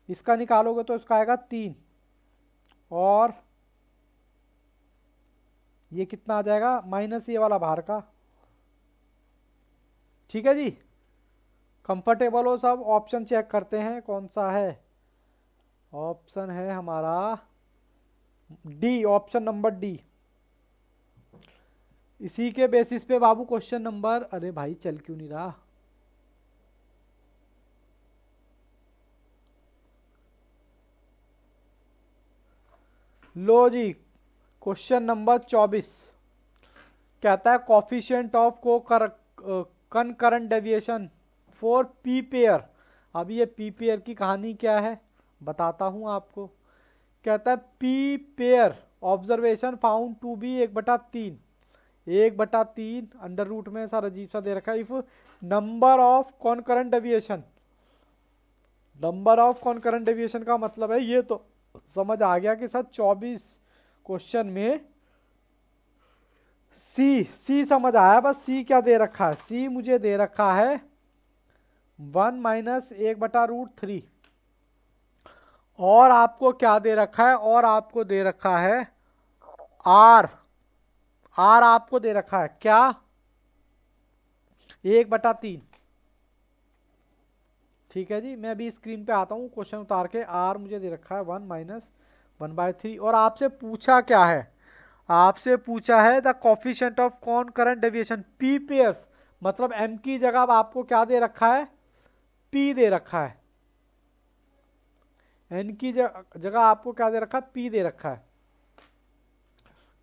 इसका निकालोगे तो इसका आएगा 3, और ये कितना आ जाएगा माइनस ये वाला बाहर का, ठीक है जी। कंफर्टेबल हो सब? ऑप्शन चेक करते हैं कौन सा है, ऑप्शन है हमारा डी, ऑप्शन नंबर डी। इसी के बेसिस पे बाबू क्वेश्चन नंबर, अरे भाई चल क्यों नहीं रहा, लो जी क्वेश्चन नंबर 24 कहता है कॉफिशिएंट ऑफ को concurrent deviation for P pair. अब ये पी पेयर की कहानी क्या है बताता हूँ आपको। कहता है P pair observation found to be 1/3, 1/3 under root में सर अजीब सा दे रखा है, if number of concurrent deviation, number of concurrent deviation का मतलब है, ये तो समझ आ गया कि सर 24 क्वेश्चन में सी समझ आया, बस सी क्या दे रखा है, सी मुझे दे रखा है 1 माइनस 1/√3, और आपको क्या दे रखा है, और आपको दे रखा है आर, आर आपको दे रखा है क्या 1/3, ठीक है जी। मैं अभी स्क्रीन पे आता हूँ क्वेश्चन उतार के, आर मुझे दे रखा है 1 माइनस 1/3, और आपसे पूछा क्या है, आपसे पूछा है the coefficient of concurrent deviation P pairs, मतलब एम की जगह अब आपको क्या दे रखा है, पी दे रखा है, एन की जगह आपको क्या दे रखा है, पी दे रखा है।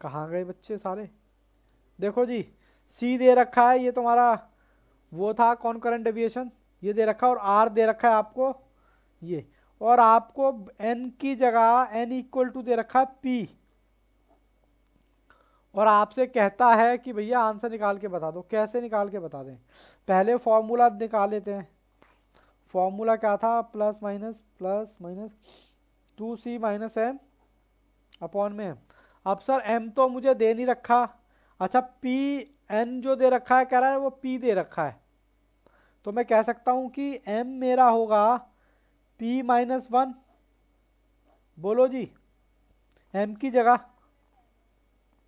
कहाँ गए बच्चे सारे, देखो जी सी दे रखा है, ये तुम्हारा वो था कॉन्करेंट डेविएशन, ये दे रखा है, और आर दे रखा है आपको ये, और आपको एन की जगह एन इक्वल टू दे रखा है पी, और आपसे कहता है कि भैया आंसर निकाल के बता दो। कैसे निकाल के बता दें? पहले फॉर्मूला निकाल लेते हैं। फॉर्मूला क्या था? Plus minus 2c minus M upon में एम। अब सर एम तो मुझे दे नहीं रखा, अच्छा पी एन जो दे रखा है कह रहा है वो पी दे रखा है, तो मैं कह सकता हूं कि एम मेरा होगा पी माइनस वन। बोलो जी, एम की जगह,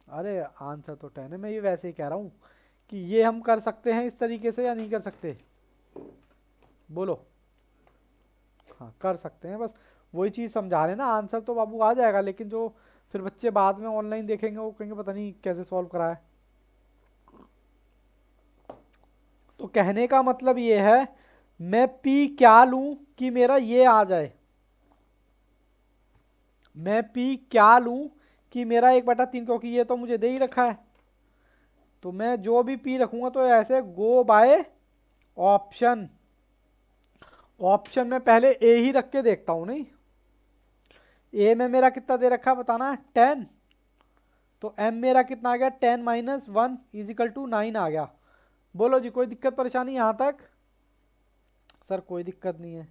अरे आंसर तो 10 है, मैं ये वैसे ही कह रहा हूँ कि ये हम कर सकते हैं इस तरीके से या नहीं कर सकते? बोलो। हाँ कर सकते हैं, बस वही चीज़ समझा रहे हैं ना। आंसर तो बाबू आ जाएगा, लेकिन जो फिर बच्चे बाद में ऑनलाइन देखेंगे वो कहेंगे पता नहीं कैसे सॉल्व करा है। तो कहने का मतलब ये है, मैं पी क्या लूं कि मेरा ये आ जाए, मैं पी क्या लूं कि मेरा 1/3, क्योंकि ये तो मुझे दे ही रखा है, तो मैं जो भी पी रखूंगा तो ऐसे गो बाय ऑप्शन। ऑप्शन में पहले ए ही रख के देखता हूं, नहीं ए में मेरा कितना दे रखा है बताना, 10, तो एम मेरा कितना आ गया, 10 माइनस 1 इजिकल टू 9 आ गया। बोलो जी, कोई दिक्कत परेशानी यहाँ तक? सर कोई दिक्कत नहीं है।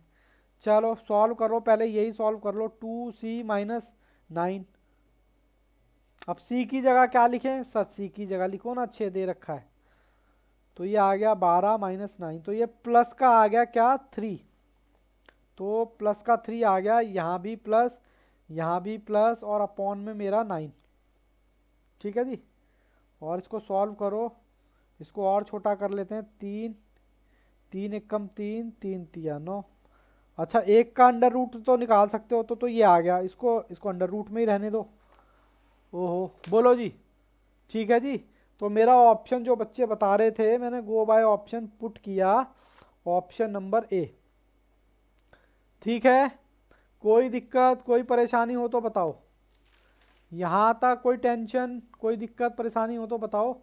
चलो सॉल्व करो, पहले यही सॉल्व कर लो, 2c माइनस 9। अब c की जगह क्या लिखें? सर c की जगह लिखो ना, 6 दे रखा है, तो ये आ गया 12 माइनस 9, तो ये प्लस का आ गया क्या, 3, तो प्लस का 3 आ गया, यहाँ भी प्लस, यहाँ भी प्लस, और अपॉन में मेरा 9। ठीक है जी, और इसको सॉल्व करो, इसको और छोटा कर लेते हैं, 3 3 एक कम 3 3 तिया 9। अच्छा एक का अंडर रूट तो निकाल सकते हो, तो ये आ गया, इसको अंडर रूट में ही रहने दो। ओहो, बोलो जी, ठीक है जी। तो मेरा ऑप्शन जो बच्चे बता रहे थे, मैंने गो बाय ऑप्शन पुट किया, ऑप्शन नंबर ए। ठीक है, कोई दिक्कत कोई परेशानी हो तो बताओ, यहाँ तक कोई टेंशन कोई दिक्कत परेशानी हो तो बताओ।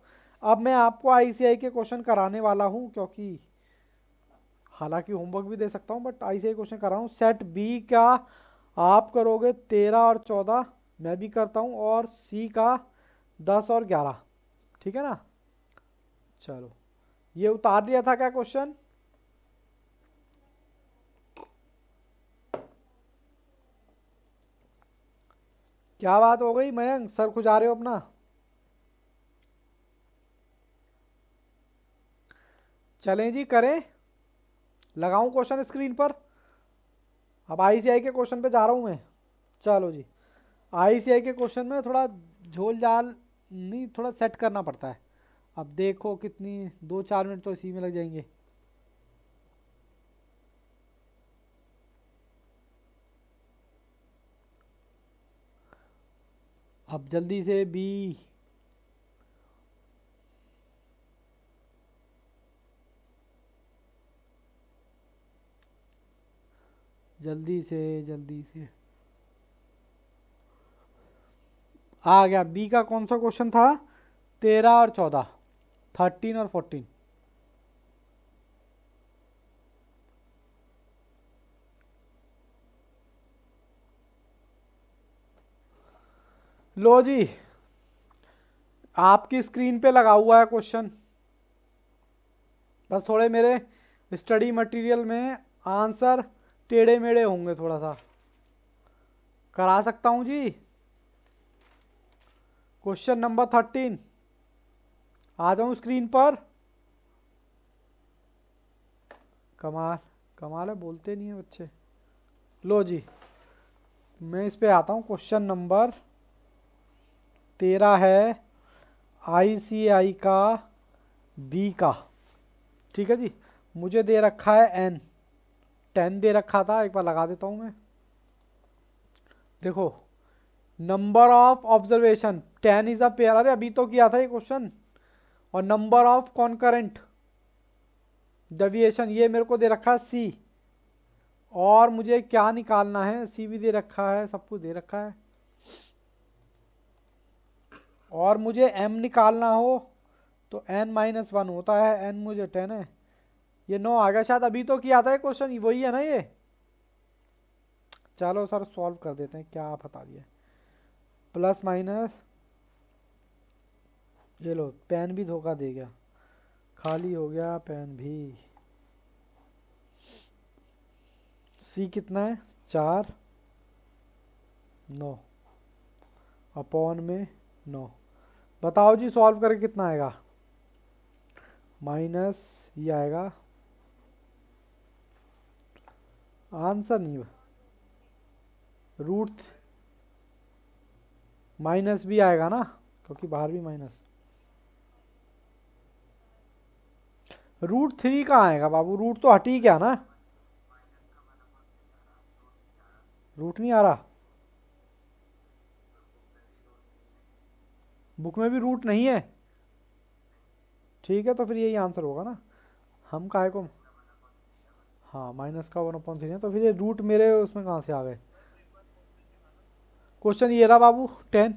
अब मैं आपको आईसीआई के क्वेश्चन कराने वाला हूँ, क्योंकि हालांकि होमवर्क भी दे सकता हूँ, बट आईसीआई क्वेश्चन कर रहा हूँ। सेट बी का आप करोगे 13 और 14, मैं भी करता हूँ, और सी का 10 और 11। ठीक है ना? चलो ये उतार दिया था क्या क्वेश्चन? क्या बात हो गई मयंक, सर खुजा रहे हो अपना? चलें जी करें, लगाऊं क्वेश्चन स्क्रीन पर? अब आईसीआई के क्वेश्चन पे जा रहा हूं मैं। चलो जी, आईसीआई के क्वेश्चन में थोड़ा झोल झाल नहीं, थोड़ा सेट करना पड़ता है। अब देखो कितनी 2-4 मिनट तो इसी में लग जाएंगे। अब जल्दी से बी, जल्दी से आ गया। बी का कौन सा क्वेश्चन था? 13 और 14, 13 और 14। लो जी, आपकी स्क्रीन पे लगा हुआ है क्वेश्चन, बस थोड़े मेरे स्टडी मटेरियल में आंसर टेढ़े मेढ़े होंगे, थोड़ा सा करा सकता हूं जी। क्वेश्चन नंबर 13 आ जाऊं स्क्रीन पर? कमाल कमाल है, बोलते नहीं है बच्चे। लो जी, मैं इस पे आता हूँ। क्वेश्चन नंबर 13 है आईसीआई का बी का। ठीक है जी, मुझे दे रखा है एन, 10 दे रखा था, एक बार लगा देता हूँ मैं। देखो, number of observation 10 is a pair, अरे अभी तो किया था ये क्वेश्चन। और नंबर ऑफ कॉन्करेंट डेविएशन ये मेरे को दे रखा है सी, और मुझे क्या निकालना है, सी भी दे रखा है, सब कुछ दे रखा है, और मुझे एम निकालना हो तो n-1 होता है, n मुझे 10 है, ये 9 आ गया शायद, अभी तो किया था ये क्वेश्चन, वही है ना ये। चलो सर सॉल्व कर देते हैं, क्या आप बता दिए। प्लस माइनस, ये लो पेन भी धोखा दे गया, खाली हो गया पेन भी। सी कितना है, 4, 9 अपॉन में 9। बताओ जी सॉल्व करके कितना आएगा। माइनस ये आएगा, आंसर नहीं, रूट माइनस भी आएगा ना, क्योंकि बाहर भी माइनस। रूट 3 कहाँ आएगा बाबू, रूट तो हट ही गया ना, रूट नहीं आ रहा। बुक में भी रूट नहीं है, ठीक है तो फिर यही आंसर होगा ना। हम काहे को, हाँ माइनस का 1/3 है, तो फिर ये रूट मेरे उसमें कहाँ से आ गए। क्वेश्चन ये रहा बाबू 10,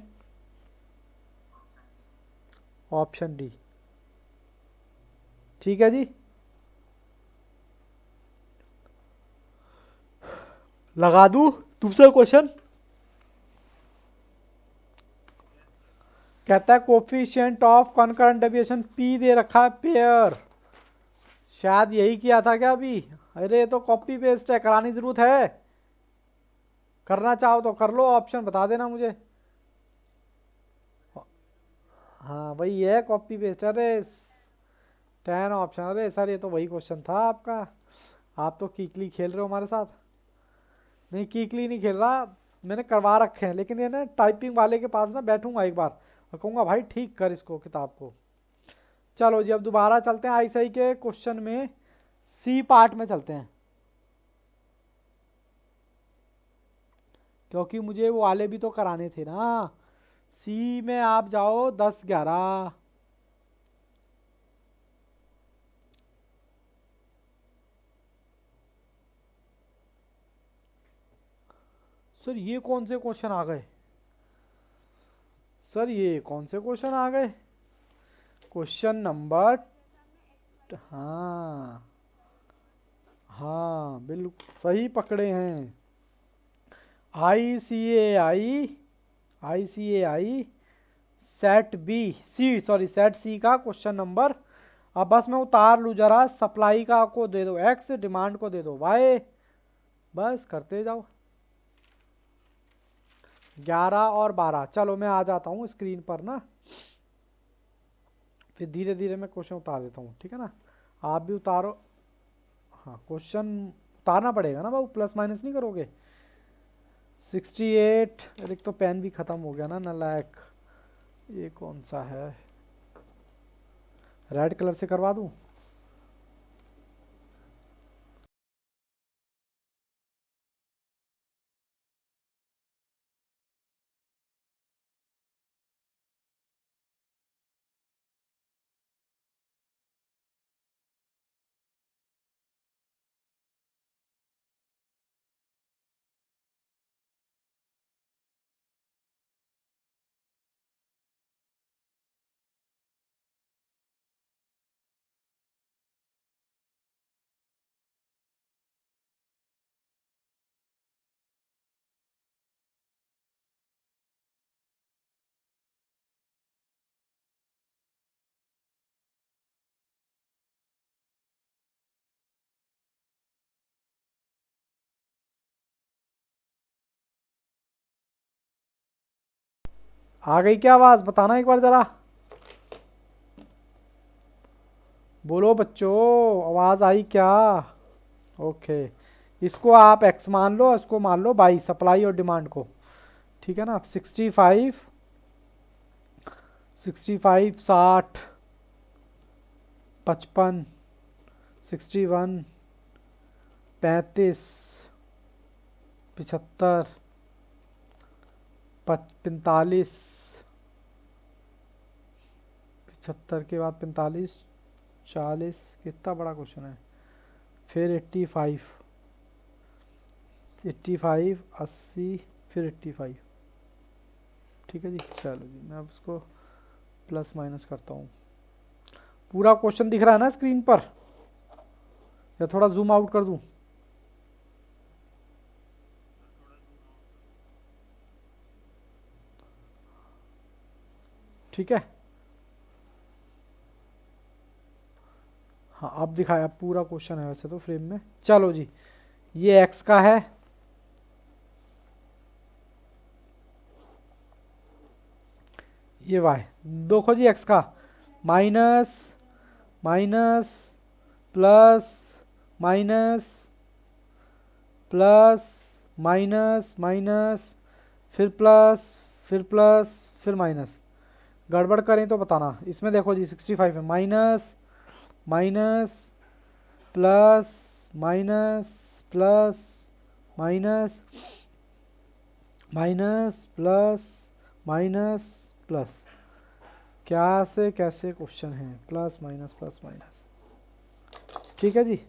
ऑप्शन डी। ठीक है जी, लगा दूं दूसरा क्वेश्चन। कहता है coefficient of concurrent deviation P दे रखा है पेयर, शायद यही किया था क्या अभी। अरे ये तो कॉपी पेस्ट है, करानी जरूरत है, करना चाहो तो कर लो, ऑप्शन बता देना मुझे। हाँ वही है कॉपी पेस्ट, अरे 10 ऑप्शन, अरे सर ये तो वही क्वेश्चन था आपका, आप तो कीकली खेल रहे हो हमारे साथ। नहीं कीकली नहीं खेल रहा, मैंने करवा रखे हैं, लेकिन ये ना टाइपिंग वाले के पास ना बैठूंगा एक बार और कहूँगा भाई ठीक कर इसको किताब को। चलो जी अब दोबारा चलते हैं आईसीआई के क्वेश्चन में, सी पार्ट में चलते हैं, क्योंकि मुझे वो वाले भी तो कराने थे ना। सी में आप जाओ 10, 11। सर ये कौन से क्वेश्चन आ गए, सर ये कौन से क्वेश्चन आ गए। क्वेश्चन नंबर, हाँ हाँ बिल्कुल सही पकड़े हैं। आई सी ए आई सेट बी, सी सॉरी सेट सी का क्वेश्चन नंबर। अब बस मैं उतार लूँ जरा, सप्लाई का को दे दो एक्स, डिमांड को दे दो वाई, बस करते जाओ। 11 और 12, चलो मैं आ जाता हूँ स्क्रीन पर ना, फिर धीरे धीरे मैं क्वेश्चन उतार देता हूँ, ठीक है ना। आप भी उतारो, हाँ क्वेश्चन उतारना पड़ेगा ना बाबू, प्लस माइनस नहीं करोगे। 68, अरे तो पेन भी खत्म हो गया ना नालायक। ये कौन सा है, रेड कलर से करवा दूं। आ गई क्या आवाज, बताना एक बार जरा, बोलो बच्चों आवाज आई क्या। ओके, इसको आप एक्स मान लो, इसको मान लो बाई, सप्लाई और डिमांड को, ठीक है ना। 65, 65, 60, 55, 61, 35, 75, 45, 75 के बाद 45, 40, कितना बड़ा क्वेश्चन है। फिर 85, 85, 80, फिर 85, ठीक है जी। चलो जी मैं अब इसको प्लस माइनस करता हूँ, पूरा क्वेश्चन दिख रहा है ना स्क्रीन पर। या थोड़ा जूम आउट कर दूं? ठीक है, हाँ अब दिखाया, पूरा क्वेश्चन है वैसे तो फ्रेम में। चलो जी, ये x का है, ये y। देखो जी x का minus minus plus minus plus minus minus फिर प्लस फिर प्लस फिर माइनस। गड़बड़ करें तो बताना। इसमें देखो जी 65 है, minus minus plus minus plus minus minus plus minus plus. क्या से कैसे क्वेश्चन है, प्लस माइनस। ठीक है जी,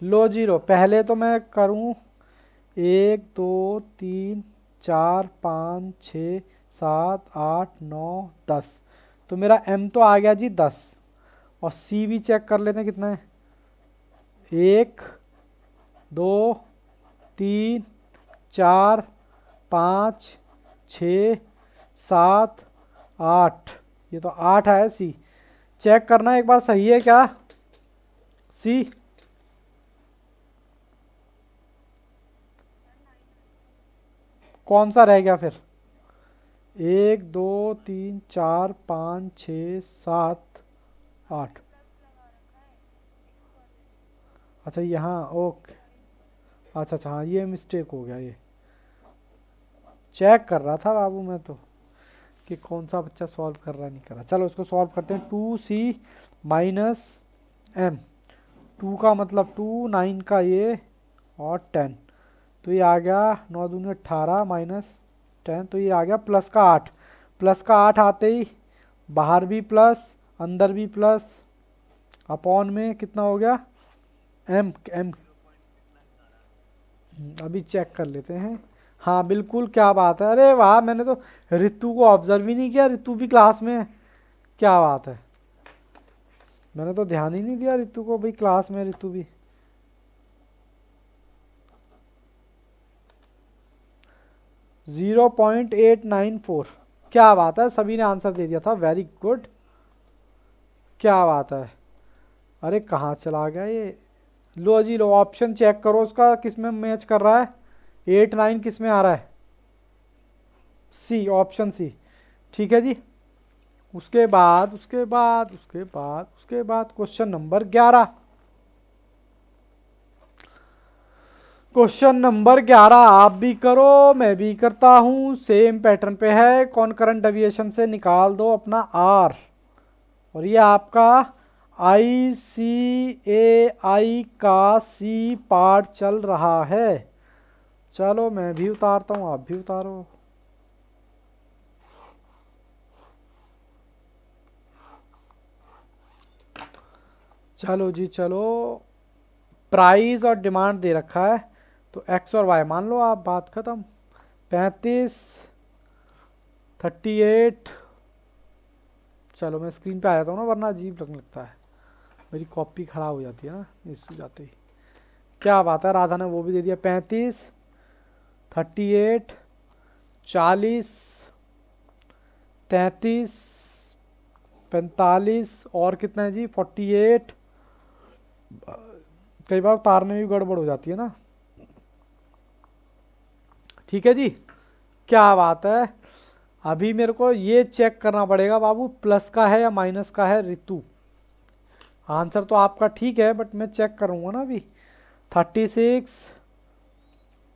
लो जीरो। पहले तो मैं करूं 1 2 3 4 5 6 7 8 9 10, तो मेरा m तो आ गया जी 10। और c भी चेक कर लेते हैं कितना है, 1 2 3 4 5 6 7 8। ये तो 8 है सी। चेक करना एक बार सही है क्या सी? कौन सा रह गया फिर? 1 2 3 4 5 6 7 8। अच्छा यहाँ ओके, अच्छा अच्छा हाँ ये मिस्टेक हो गया। ये चेक कर रहा था बाबू मैं तो कि कौन सा बच्चा सॉल्व कर रहा नहीं कर रहा। चलो इसको सॉल्व करते हैं। 2c माइनस m, 2 का मतलब 2, 9 का ये और 10, तो ये आ गया 9 दूनी 18 माइनस 10, तो ये आ गया प्लस का 8। प्लस का 8 आते ही बाहर भी प्लस अंदर भी प्लस, अपॉन में कितना हो गया m m। अभी चेक कर लेते हैं। हाँ बिल्कुल, क्या बात है, अरे वाह, मैंने तो रितु को ऑब्जर्व ही नहीं किया, रितु भी क्लास में है। क्या बात है, मैंने तो ध्यान ही नहीं दिया रितु को, भाई क्लास में रितु भी। 0.894, क्या बात है, सभी ने आंसर दे दिया था, वेरी गुड। क्या बात है, अरे कहाँ चला गया ये? लो जी लो, ऑप्शन चेक करो उसका किस में मैच कर रहा है। 8 9 किस में आ रहा है? सी, ऑप्शन सी। ठीक है जी, उसके बाद क्वेश्चन नंबर 11। क्वेश्चन नंबर 11 आप भी करो मैं भी करता हूं, सेम पैटर्न पे है। कॉनकरेंट डेविएशन से निकाल दो अपना आर, और ये आपका ICAI का सी पार्ट चल रहा है। चलो मैं भी उतारता हूं, आप भी उतारो। चलो जी चलो, प्राइस और डिमांड दे रखा है, तो एक्स और वाई मान लो आप, बात खत्म। 35 38। चलो मैं स्क्रीन पे आ जाता हूँ ना, वरना अजीब लगने लगता है, मेरी कॉपी खराब हो जाती है ना इस जाते ही। क्या बात है, राधा ने वो भी दे दिया। 35 38 40 33 45 और कितना है जी 48। कई बार उतारने में भी गड़बड़ हो जाती है ना। ठीक है जी, क्या बात है। अभी मेरे को ये चेक करना पड़ेगा बाबू, प्लस का है या माइनस का है रितु। आंसर तो आपका ठीक है, बट मैं चेक करूंगा ना अभी। 36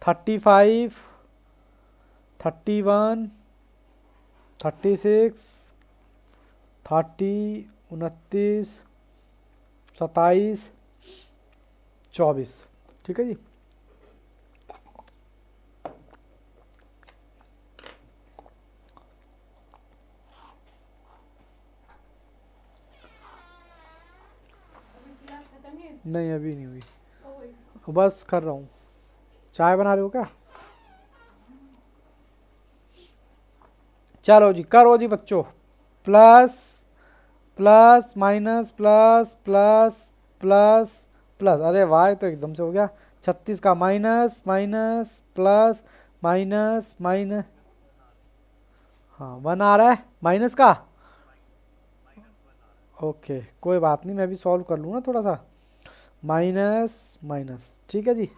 35 31 36 30 29 27 24। ठीक है जी, नहीं अभी नहीं हुई, बस कर रहा हूँ। चाय बना रहे हो क्या? चलो जी करो जी बच्चों। Plus plus minus plus plus plus plus, अरे वाह, ये तो एकदम से हो गया। 36 का minus minus plus minus minus, हाँ 1 आ रहा है माइनस का। ओके कोई बात नहीं, मैं भी सॉल्व कर लूँगा थोड़ा सा। माइनस माइनस, ठीक है जी।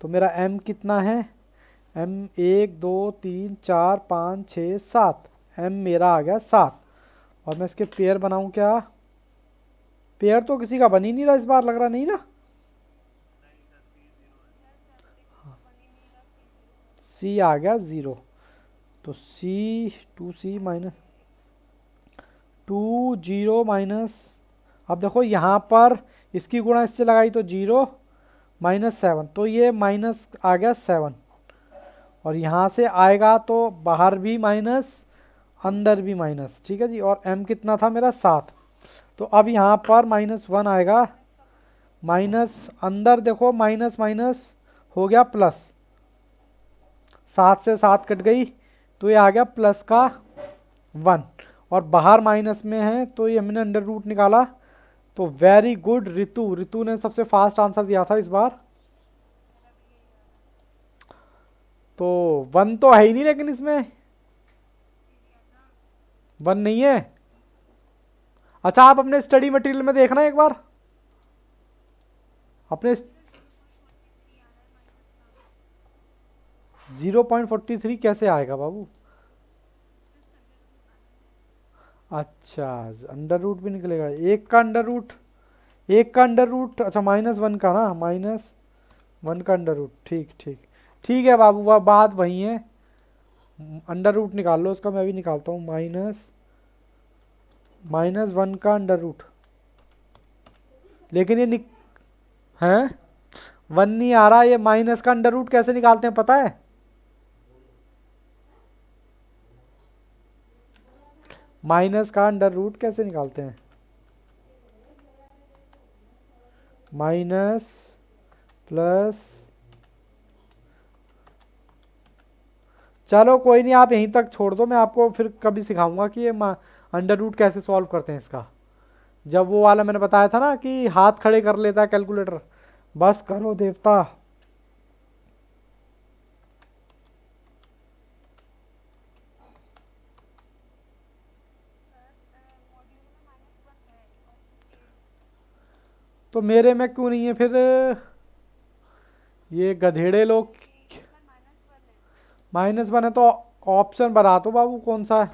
तो मेरा m कितना है, m 1 2 3 4 5 6 7, m मेरा आ गया 7। और मैं इसके पेयर बनाऊं क्या? पेयर तो किसी का बन ही नहीं रहा इस बार, लग रहा नहीं ना। c आ गया 0, तो c 2c माइनस 2 0 माइनस, अब देखो यहाँ पर इसकी गुणा इससे लगाई तो 0 -7, तो ये माइनस आ गया 7। और यहाँ से आएगा तो बाहर भी माइनस अंदर भी माइनस, ठीक है जी। और m कितना था मेरा 7, तो अब यहाँ पर -1 आएगा। माइनस अंदर देखो माइनस माइनस हो गया प्लस, 7 से 7 कट गई, तो ये आ गया प्लस का 1। और बाहर माइनस में है तो ये हमने अंडर रूट निकाला। तो वेरी गुड रितु, रितु ने सबसे फास्ट आंसर दिया था इस बार। तो 1 तो है ही नहीं, लेकिन इसमें 1 नहीं है। अच्छा आप अपने स्टडी मटेरियल में देखना एक बार अपने। 0.43 कैसे आएगा बाबू? अच्छा अंडर रूट भी निकलेगा, एक का अंडर रूट, एक का अंडर रूट, अच्छा -1 का ना, -1 का अंडर रूट, ठीक ठीक ठीक है बाबू, वह बात वही है। अंडर रूट निकाल लो उसका, मैं भी निकालता हूँ। -1 का अंडर रूट, लेकिन ये हैं 1 नहीं आ रहा। ये माइनस का अंडर रूट कैसे निकालते हैं पता है? माइनस का अंडर रूट कैसे निकालते हैं? माइनस प्लस, चलो कोई नहीं, आप यहीं तक छोड़ दो, मैं आपको फिर कभी सिखाऊंगा कि ये अंडर रूट कैसे सॉल्व करते हैं इसका। जब वो वाला मैंने बताया था ना कि हाथ खड़े कर लेता है कैलकुलेटर, बस करो देवता। तो मेरे में क्यों नहीं है फिर? ये गधेड़े लोग। -1 है तो ऑप्शन बता दो बाबू कौन सा है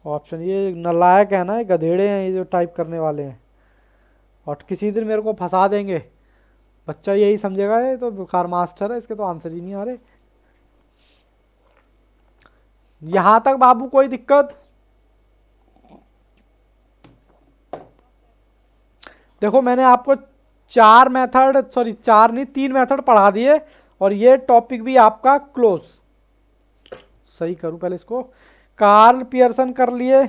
ऑप्शन। ये नालायक है ना, ये गधेड़े हैं ये जो टाइप करने वाले हैं, और किसी दिन मेरे को फंसा देंगे। बच्चा यही समझेगा ये तो बेकार मास्टर है, इसके तो आंसर ही नहीं आ रहे। यहां तक बाबू कोई दिक्कत? देखो मैंने आपको 4 मेथड, सॉरी 4 नहीं 3 मेथड पढ़ा दिए, और ये टॉपिक भी आपका क्लोज। सही करूं पहले इसको। कार्ल पियर्सन कर लिए,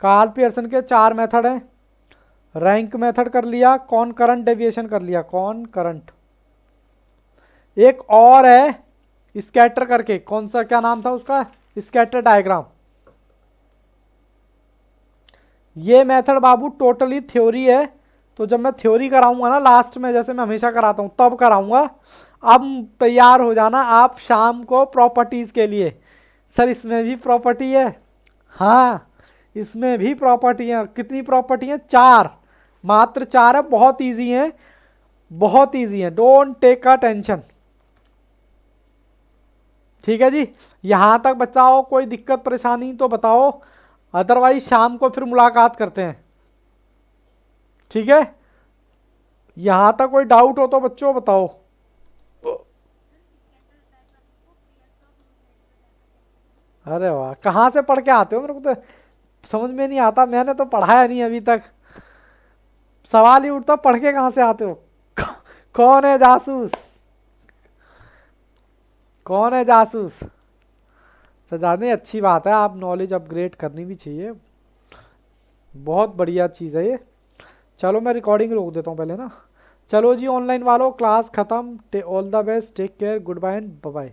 कार्ल पियर्सन के 4 मेथड हैं। रैंक मेथड कर लिया, कौन करंट डेविएशन कर लिया, कौन करंट। एक और है स्कैटर करके, कौन सा, क्या नाम था उसका, स्कैटर डायग्राम। ये मेथड बाबू टोटली थ्योरी है, तो जब मैं थ्योरी कराऊंगा ना लास्ट में, जैसे मैं हमेशा कराता हूं तब कराऊंगा। अब तैयार हो जाना आप शाम को प्रॉपर्टीज के लिए। सर इसमें भी प्रॉपर्टी है, हाँ इसमें भी प्रॉपर्टी है। कितनी प्रॉपर्टी है? 4, मात्र 4 है। बहुत इजी है, बहुत इजी है, डोंट टेक अ टेंशन। ठीक है जी, यहां तक बचाओ, कोई दिक्कत परेशानी तो बताओ, अदरवाइज शाम को फिर मुलाकात करते हैं। ठीक है, यहां तक कोई डाउट हो तो बच्चों बताओ। अरे वाह, कहाँ से पढ़ के आते हो? मेरे को तो समझ में नहीं आता, मैंने तो पढ़ाया नहीं अभी तक। सवाल ही उठता, पढ़ के कहाँ से आते हो? कौन है जासूस? कौन है जासूस? तो जाने अच्छी बात है, आप नॉलेज अपग्रेड करनी भी चाहिए, बहुत बढ़िया चीज़ है ये। चलो मैं रिकॉर्डिंग रोक देता हूँ पहले ना। चलो जी ऑनलाइन वालों, क्लास खत्म। All the best, take care, goodbye and bye.